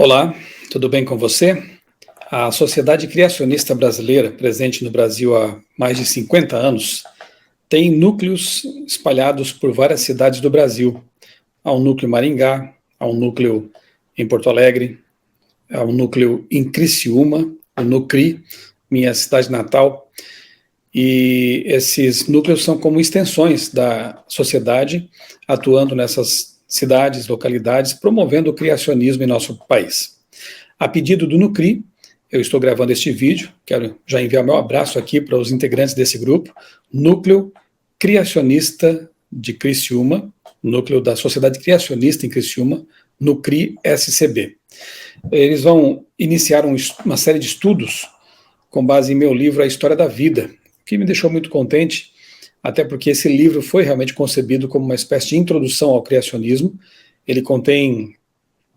Olá, tudo bem com você? A Sociedade Criacionista Brasileira, presente no Brasil há mais de 50 anos, tem núcleos espalhados por várias cidades do Brasil. Há um núcleo em Maringá, há um núcleo em Porto Alegre, há um núcleo em Criciúma, o Nucri, minha cidade natal, e esses núcleos são como extensões da sociedade, atuando nessas cidades, localidades, promovendo o criacionismo em nosso país. A pedido do Nucri, eu estou gravando este vídeo, quero já enviar meu abraço aqui para os integrantes desse grupo, Núcleo Criacionista de Criciúma, Núcleo da Sociedade Criacionista em Criciúma, Nucri-SCB. Eles vão iniciar uma série de estudos com base em meu livro A História da Vida, que me deixou muito contente, até porque esse livro foi realmente concebido como uma espécie de introdução ao criacionismo. Ele contém,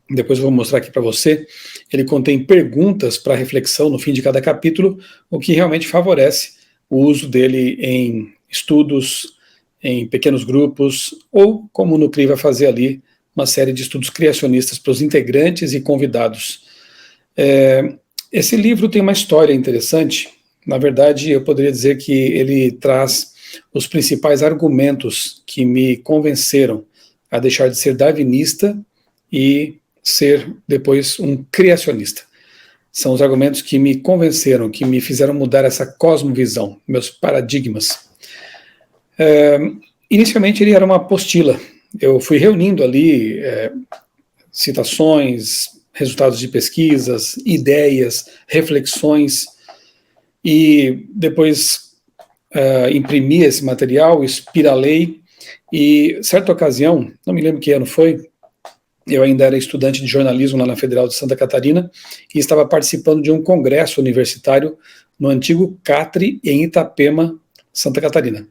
depois eu vou mostrar aqui para você, ele contém perguntas para reflexão no fim de cada capítulo, o que realmente favorece o uso dele em estudos, em pequenos grupos, ou como o Nucri vai fazer ali, uma série de estudos criacionistas para os integrantes e convidados. Esse livro tem uma história interessante. Na verdade, eu poderia dizer que ele traz os principais argumentos que me convenceram a deixar de ser darwinista e ser depois um criacionista. São os argumentos que me convenceram, que me fizeram mudar essa cosmovisão, meus paradigmas. Inicialmente ele era uma apostila. Eu fui reunindo ali citações, resultados de pesquisas, ideias, reflexões, e depois imprimi esse material, espiralei, e certa ocasião, não me lembro que ano foi, eu ainda era estudante de jornalismo lá na Federal de Santa Catarina e estava participando de um congresso universitário no antigo Catre, em Itapema, Santa Catarina.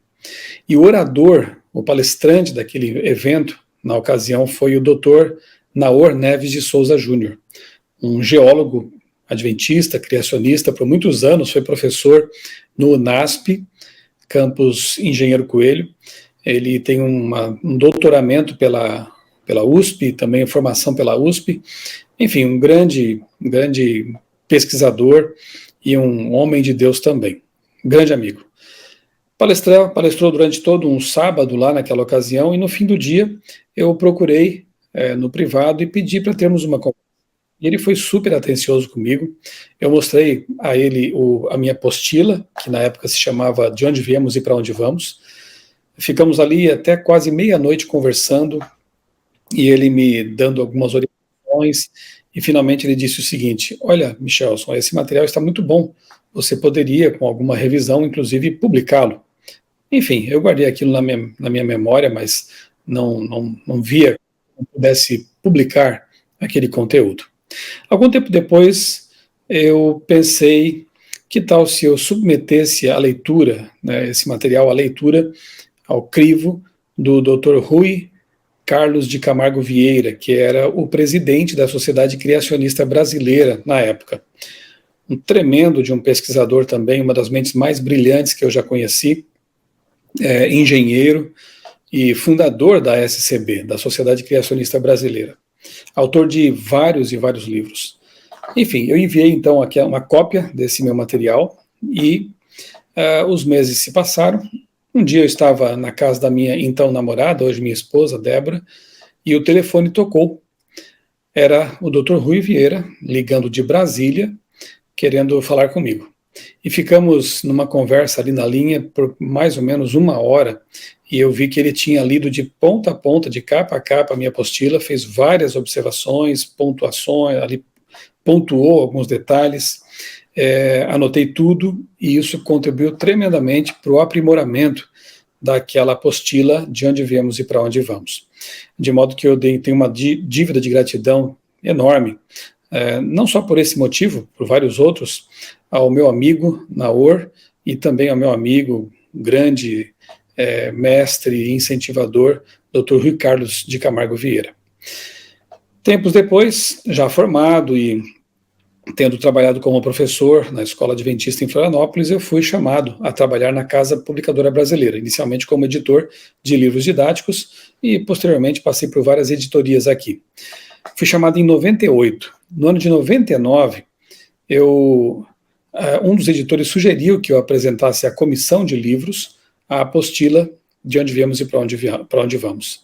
E o orador, o palestrante daquele evento, na ocasião, foi o Dr. Naor Neves de Souza Júnior, um geólogo adventista, criacionista, por muitos anos, foi professor no UNASP, campus Engenheiro Coelho. Ele tem um doutoramento pela USP, também formação pela USP. Enfim, um grande pesquisador e um homem de Deus também, grande amigo. Palestrou durante todo um sábado lá naquela ocasião, e no fim do dia eu procurei no privado e pedi para termos uma conversa. E ele foi super atencioso comigo. Eu mostrei a ele a minha apostila, que na época se chamava De Onde Viemos e Para Onde Vamos. Ficamos ali até quase meia-noite conversando, e ele me dando algumas orientações, e finalmente ele disse o seguinte: olha, Michelson, esse material está muito bom, você poderia, com alguma revisão, inclusive, publicá-lo. Enfim, eu guardei aquilo na minha memória, mas não via como pudesse publicar aquele conteúdo. Algum tempo depois, eu pensei, que tal se eu submetesse a leitura, esse material à leitura, ao crivo do Dr. Rui Carlos de Camargo Vieira, que era o presidente da Sociedade Criacionista Brasileira na época. Um tremendo de um pesquisador também, uma das mentes mais brilhantes que eu já conheci, engenheiro e fundador da SCB, da Sociedade Criacionista Brasileira. Autor de vários e vários livros. Enfim, eu enviei então aqui uma cópia desse meu material e os meses se passaram. Um dia eu estava na casa da minha então namorada, hoje minha esposa, Débora, e o telefone tocou. Era o Dr. Rui Vieira, ligando de Brasília, querendo falar comigo. E ficamos numa conversa ali na linha por mais ou menos 1 hora, e eu vi que ele tinha lido de ponta a ponta, de capa a capa, a minha apostila, fez várias observações, pontuações, ali pontuou alguns detalhes, anotei tudo, e isso contribuiu tremendamente para o aprimoramento daquela apostila De Onde Viemos e Para Onde Vamos. De modo que eu tenho uma dívida de gratidão enorme, não só por esse motivo, por vários outros, ao meu amigo Naor e também ao meu amigo, grande mestre e incentivador, Dr. Rui Carlos de Camargo Vieira. Tempos depois, já formado e tendo trabalhado como professor na Escola Adventista em Florianópolis, eu fui chamado a trabalhar na Casa Publicadora Brasileira, inicialmente como editor de livros didáticos e posteriormente passei por várias editorias aqui. Fui chamado em 98 no ano de 99, um dos editores sugeriu que eu apresentasse à comissão de livros a apostila De Onde Viemos e para onde Vamos.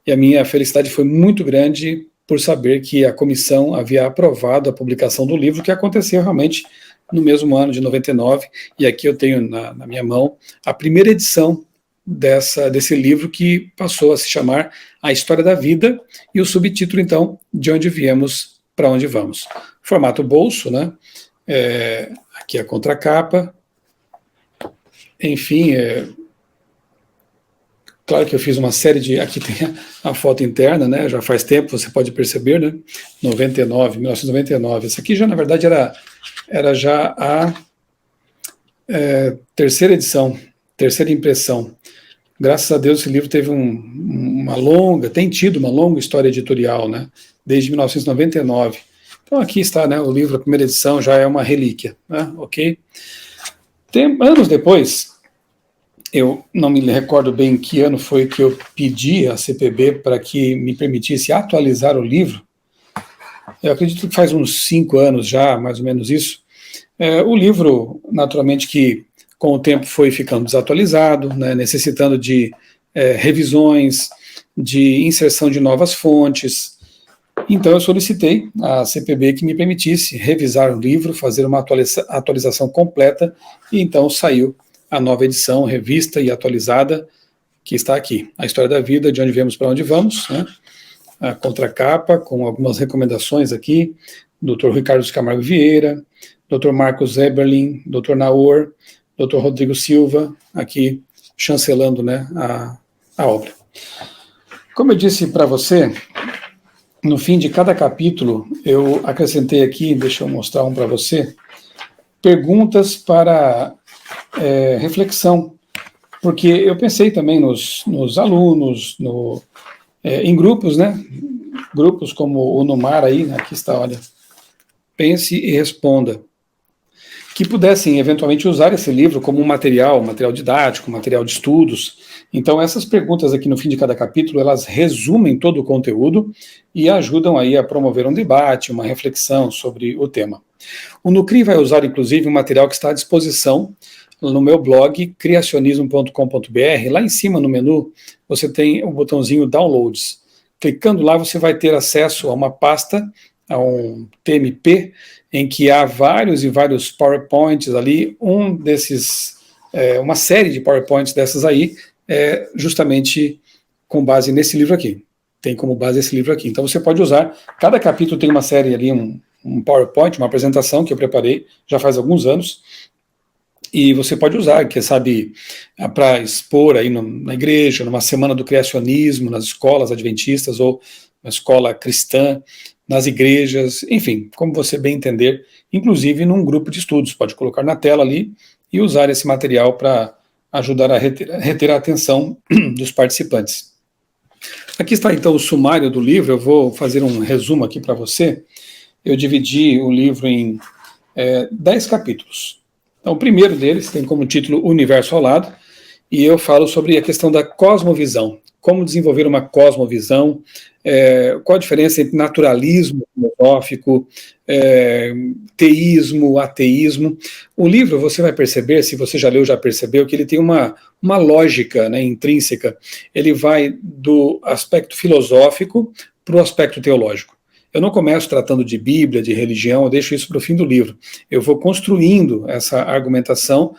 E a minha felicidade foi muito grande por saber que a comissão havia aprovado a publicação do livro, que aconteceu realmente no mesmo ano de 99, e aqui eu tenho na minha mão a primeira edição desse livro, que passou a se chamar A História da Vida, e o subtítulo, então, De Onde Viemos, para Onde Vamos. Formato bolso, né? Aqui a contracapa. Enfim, claro que eu fiz uma série de... Aqui tem a foto interna, né? Já faz tempo, você pode perceber, né? 1999. Essa aqui já, na verdade, era já a terceira edição, terceira impressão. Graças a Deus esse livro teve tem tido uma longa história editorial, né? Desde 1999. Então aqui está, né? O livro, a primeira edição, já é uma relíquia, né? Ok? Anos depois, eu não me recordo bem que ano foi que eu pedi à CPB para que me permitisse atualizar o livro. Eu acredito que faz uns 5 anos já, mais ou menos isso. O livro, naturalmente, que com o tempo foi ficando desatualizado, né, necessitando de revisões, de inserção de novas fontes. Então eu solicitei à CPB que me permitisse revisar o livro, fazer uma atualização completa, e então saiu a nova edição, revista e atualizada, que está aqui. A História da Vida, De Onde Viemos para Onde Vamos, né? A contracapa, com algumas recomendações aqui, Dr. Ricardo Camargo Vieira, Dr. Marcos Eberlin, Dr. Naor, Dr. Rodrigo Silva, aqui chancelando, né, a obra. Como eu disse para você, no fim de cada capítulo, eu acrescentei aqui, deixa eu mostrar um para você, perguntas para reflexão, porque eu pensei também nos alunos, em grupos, né? Grupos como o Numar aí, aqui está, olha. Pense e responda. Que pudessem eventualmente usar esse livro como um material didático, material de estudos. Então essas perguntas aqui no fim de cada capítulo, elas resumem todo o conteúdo e ajudam aí a promover um debate, uma reflexão sobre o tema. O Nucri vai usar inclusive um material que está à disposição no meu blog, criacionismo.com.br. Lá em cima no menu você tem o botãozinho Downloads. Clicando lá você vai ter acesso a uma pasta, a um TMP, em que há vários e vários PowerPoints ali. Uma série de PowerPoints dessas aí, justamente com base nesse livro aqui. Tem como base esse livro aqui. Então você pode usar, cada capítulo tem uma série ali, um PowerPoint, uma apresentação que eu preparei já faz alguns anos, e você pode usar, quem sabe, para expor aí na igreja, numa semana do criacionismo, nas escolas adventistas ou na escola cristã, nas igrejas, enfim, como você bem entender, inclusive num grupo de estudos. Pode colocar na tela ali e usar esse material para ajudar a reter a atenção dos participantes. Aqui está então o sumário do livro. Eu vou fazer um resumo aqui para você. Eu dividi o livro em 10 capítulos. Então, o primeiro deles tem como título Universo ao Lado, e eu falo sobre a questão da cosmovisão, como desenvolver uma cosmovisão, qual a diferença entre naturalismo filosófico, teísmo, ateísmo. O livro, você vai perceber, se você já leu, já percebeu, que ele tem uma lógica, né, intrínseca. Ele vai do aspecto filosófico para o aspecto teológico. Eu não começo tratando de Bíblia, de religião, eu deixo isso para o fim do livro. Eu vou construindo essa argumentação.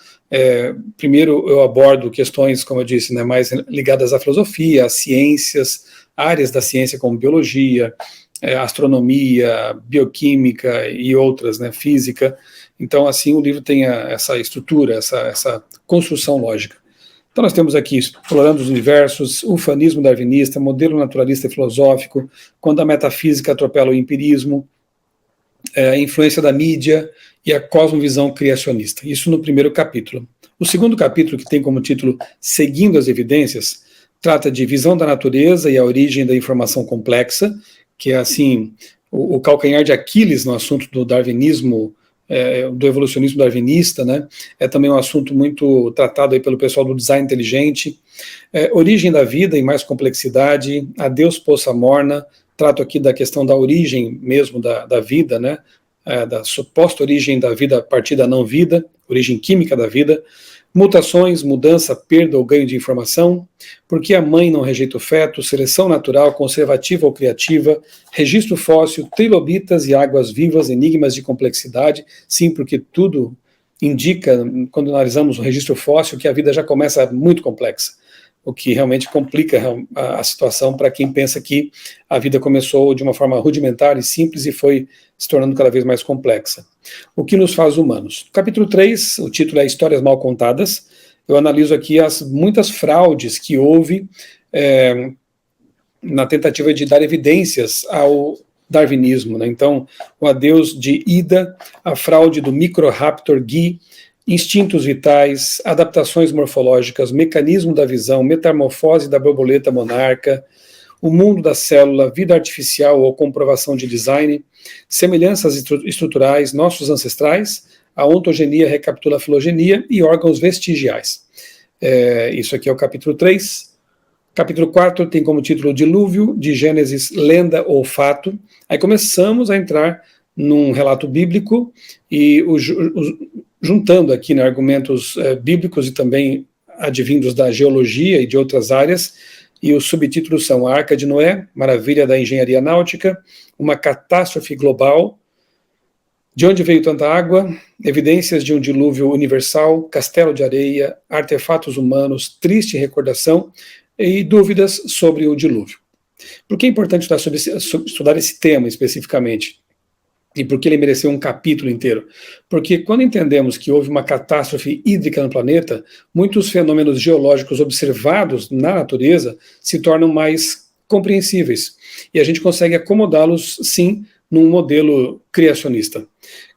Primeiro eu abordo questões, como eu disse, né, mais ligadas à filosofia, às ciências, áreas da ciência como biologia, astronomia, bioquímica e outras, né, física. Então, assim, o livro tem essa estrutura, essa construção lógica. Então nós temos aqui explorando os universos, ufanismo darwinista, modelo naturalista e filosófico, quando a metafísica atropela o empirismo, a influência da mídia e a cosmovisão criacionista. Isso no primeiro capítulo. O segundo capítulo, que tem como título Seguindo as Evidências, trata de visão da natureza e a origem da informação complexa, que é assim o calcanhar de Aquiles no assunto do darwinismo, do evolucionismo darwinista, né? É também um assunto muito tratado aí pelo pessoal do design inteligente. Origem da vida e mais complexidade, adeus poça morna, trato aqui da questão da origem mesmo da vida, né? Da suposta origem da vida a partir da não-vida, origem química da vida, mutações, mudança, perda ou ganho de informação, por que a mãe não rejeita o feto, seleção natural, conservativa ou criativa, registro fóssil, trilobitas e águas vivas, enigmas de complexidade, sim, porque tudo indica, quando analisamos o registro fóssil, que a vida já começa muito complexa, o que realmente complica a situação para quem pensa que a vida começou de uma forma rudimentar e simples e foi se tornando cada vez mais complexa. O que nos faz humanos? Capítulo 3, o título é Histórias Mal Contadas. Eu analiso aqui as muitas fraudes que houve na tentativa de dar evidências ao darwinismo, né? Então, o adeus de Ida, a fraude do Microraptor Guy, instintos vitais, adaptações morfológicas, mecanismo da visão, metamorfose da borboleta monarca, o mundo da célula, vida artificial ou comprovação de design, semelhanças estruturais, nossos ancestrais, a ontogenia recapitula a filogenia e órgãos vestigiais. Isso aqui é o capítulo 3. Capítulo 4 tem como título Dilúvio, de Gênesis, lenda ou fato. Aí começamos a entrar num relato bíblico e juntando aqui, né, argumentos bíblicos e também advindos da geologia e de outras áreas, e os subtítulos são A Arca de Noé, Maravilha da Engenharia Náutica, Uma Catástrofe Global, De Onde Veio Tanta Água, Evidências de um Dilúvio Universal, Castelo de Areia, Artefatos Humanos, Triste Recordação e Dúvidas sobre o Dilúvio. Por que é importante estudar esse tema especificamente? E por que ele mereceu um capítulo inteiro? Porque quando entendemos que houve uma catástrofe hídrica no planeta, muitos fenômenos geológicos observados na natureza se tornam mais compreensíveis. E a gente consegue acomodá-los, sim, num modelo criacionista.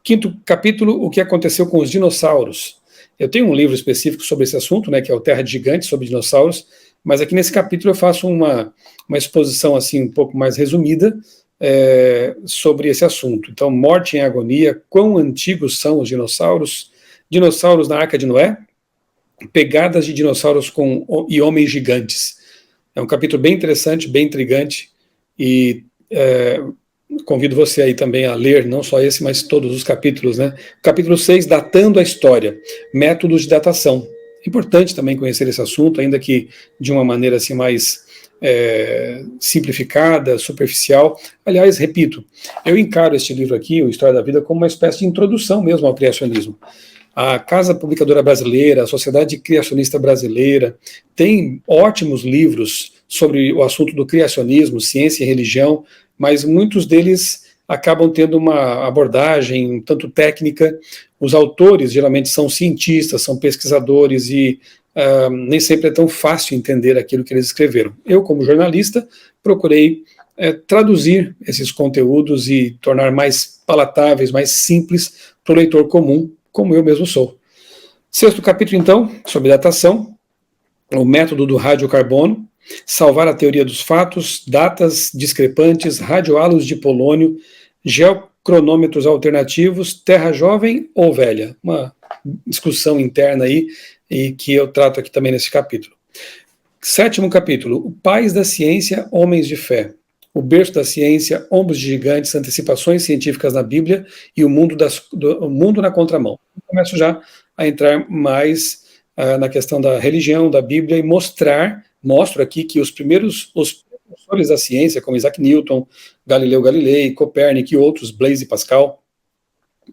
Quinto capítulo, o que aconteceu com os dinossauros. Eu tenho um livro específico sobre esse assunto, né, que é o Terra de Gigantes, sobre dinossauros, mas aqui nesse capítulo eu faço uma exposição assim um pouco mais resumida, sobre esse assunto. Então, morte em agonia, quão antigos são os dinossauros, dinossauros na Arca de Noé, pegadas de dinossauros e homens gigantes. É um capítulo bem interessante, bem intrigante, e convido você aí também a ler, não só esse, mas todos os capítulos, né? Capítulo 6, datando a história, métodos de datação. É importante também conhecer esse assunto, ainda que de uma maneira assim mais simplificada, superficial. Aliás, repito, eu encaro este livro aqui, o História da Vida, como uma espécie de introdução mesmo ao criacionismo. A Casa Publicadora Brasileira, a Sociedade Criacionista Brasileira, tem ótimos livros sobre o assunto do criacionismo, ciência e religião, mas muitos deles acabam tendo uma abordagem um tanto técnica. Os autores geralmente são cientistas, são pesquisadores e nem sempre é tão fácil entender aquilo que eles escreveram. Eu, como jornalista, procurei traduzir esses conteúdos e tornar mais palatáveis, mais simples para o leitor comum, como eu mesmo sou. Sexto capítulo, então, sobre datação, o método do radiocarbono, salvar a teoria dos fatos, datas discrepantes, radiohalos de polônio, geocronômetros alternativos, terra jovem ou velha. Uma discussão interna aí, e que eu trato aqui também nesse capítulo. Sétimo capítulo, pais da ciência, homens de fé. O berço da ciência, ombros de gigantes, antecipações científicas na Bíblia e o mundo na contramão. Eu começo já a entrar mais na questão da religião, da Bíblia, e mostro aqui que os precursores da ciência, como Isaac Newton, Galileu Galilei, Copérnico e outros, Blaise Pascal,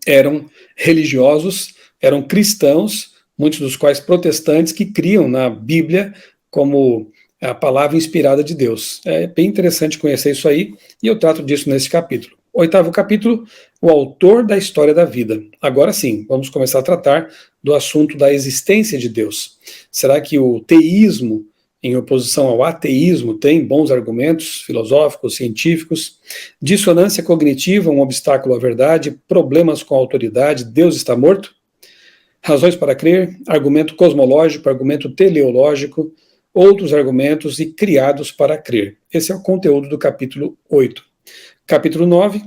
eram religiosos, eram cristãos, muitos dos quais protestantes, que criam na Bíblia como a palavra inspirada de Deus. É bem interessante conhecer isso aí, e eu trato disso nesse capítulo. Oitavo capítulo, o autor da história da vida. Agora sim, vamos começar a tratar do assunto da existência de Deus. Será que o teísmo, em oposição ao ateísmo, tem bons argumentos filosóficos, científicos? Dissonância cognitiva, um obstáculo à verdade, problemas com a autoridade, Deus está morto? Razões para crer, argumento cosmológico, argumento teleológico, outros argumentos e criados para crer. Esse é o conteúdo do capítulo 8. Capítulo 9,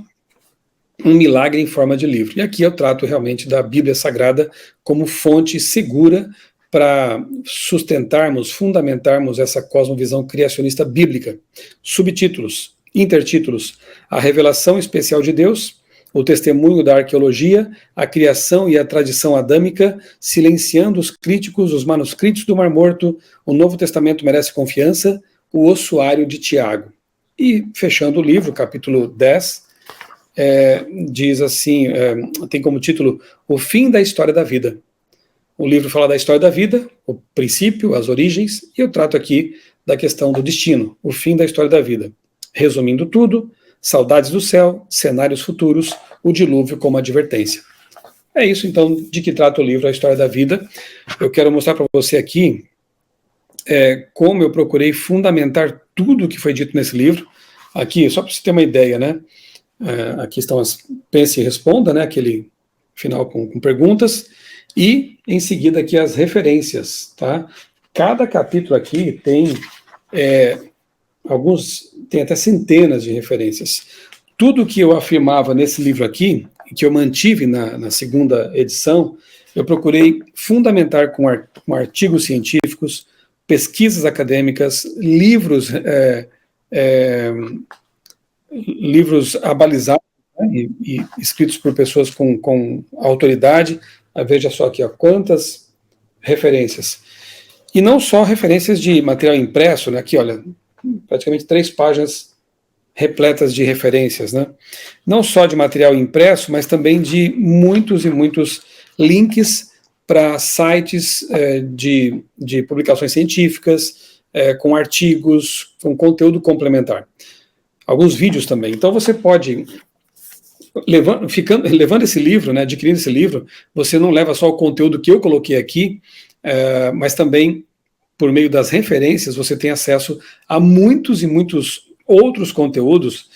um milagre em forma de livro. E aqui eu trato realmente da Bíblia Sagrada como fonte segura para sustentarmos, fundamentarmos essa cosmovisão criacionista bíblica. Subtítulos: Intertítulos: A Revelação Especial de Deus, O Testemunho da Arqueologia, A Criação e a Tradição Adâmica, Silenciando os Críticos, Os Manuscritos do Mar Morto, O Novo Testamento Merece Confiança, O Ossuário de Tiago. E, fechando o livro, capítulo 10, diz assim, tem como título O Fim da História da Vida. O livro fala da história da vida, o princípio, as origens, e eu trato aqui da questão do destino, o fim da história da vida. Resumindo tudo, saudades do céu, cenários futuros, o dilúvio como advertência. É isso, então, de que trata o livro A História da Vida. Eu quero mostrar para você aqui como eu procurei fundamentar tudo o que foi dito nesse livro. Aqui, só para você ter uma ideia, né? Aqui estão as pense e responda, né? Aquele final com perguntas. E, em seguida, aqui as referências, tá? Cada capítulo aqui tem tem até centenas de referências. Tudo que eu afirmava nesse livro aqui, que eu mantive na segunda edição, eu procurei fundamentar com artigos científicos, pesquisas acadêmicas, livros abalizados, né, e escritos por pessoas com autoridade. Veja só aqui, ó, quantas referências. E não só referências de material impresso, né? Aqui, olha, praticamente 3 páginas repletas de referências, né? Não só de material impresso, mas também de muitos e muitos links para sites de publicações científicas, com artigos, com conteúdo complementar. Alguns vídeos também. Então você pode, levando esse livro, né, adquirindo esse livro, você não leva só o conteúdo que eu coloquei aqui, mas também, por meio das referências, você tem acesso a muitos e muitos outros conteúdos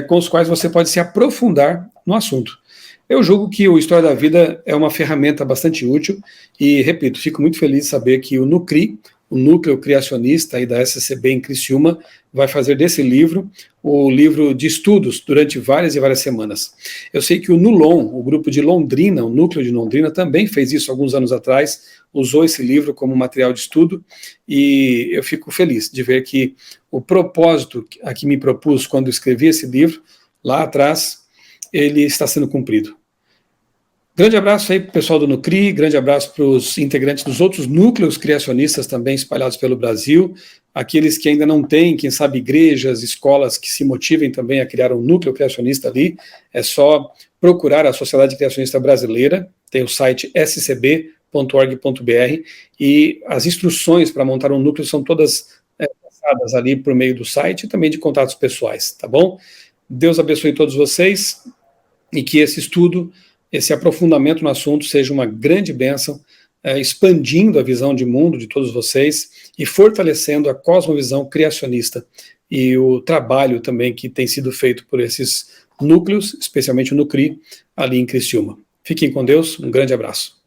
com os quais você pode se aprofundar no assunto. Eu julgo que o História da Vida é uma ferramenta bastante útil e, repito, fico muito feliz de saber que o NUCRI, o Núcleo Criacionista aí da SCB em Criciúma, vai fazer desse livro o livro de estudos durante várias e várias semanas. Eu sei que o NULON, o grupo de Londrina, o Núcleo de Londrina, também fez isso alguns anos atrás, usou esse livro como material de estudo, e eu fico feliz de ver que o propósito a que me propus quando escrevi esse livro, lá atrás, ele está sendo cumprido. Grande abraço aí para o pessoal do NUCRI, grande abraço para os integrantes dos outros núcleos criacionistas também espalhados pelo Brasil, aqueles que ainda não têm, quem sabe, igrejas, escolas que se motivem também a criar um núcleo criacionista ali, é só procurar a Sociedade Criacionista Brasileira, tem o site scb.org.br, e as instruções para montar um núcleo são todas passadas ali por meio do site e também de contatos pessoais, tá bom? Deus abençoe todos vocês e que esse estudo, esse aprofundamento no assunto seja uma grande bênção, expandindo a visão de mundo de todos vocês e fortalecendo a cosmovisão criacionista e o trabalho também que tem sido feito por esses núcleos, especialmente o NUCRI, ali em Criciúma. Fiquem com Deus, um grande abraço.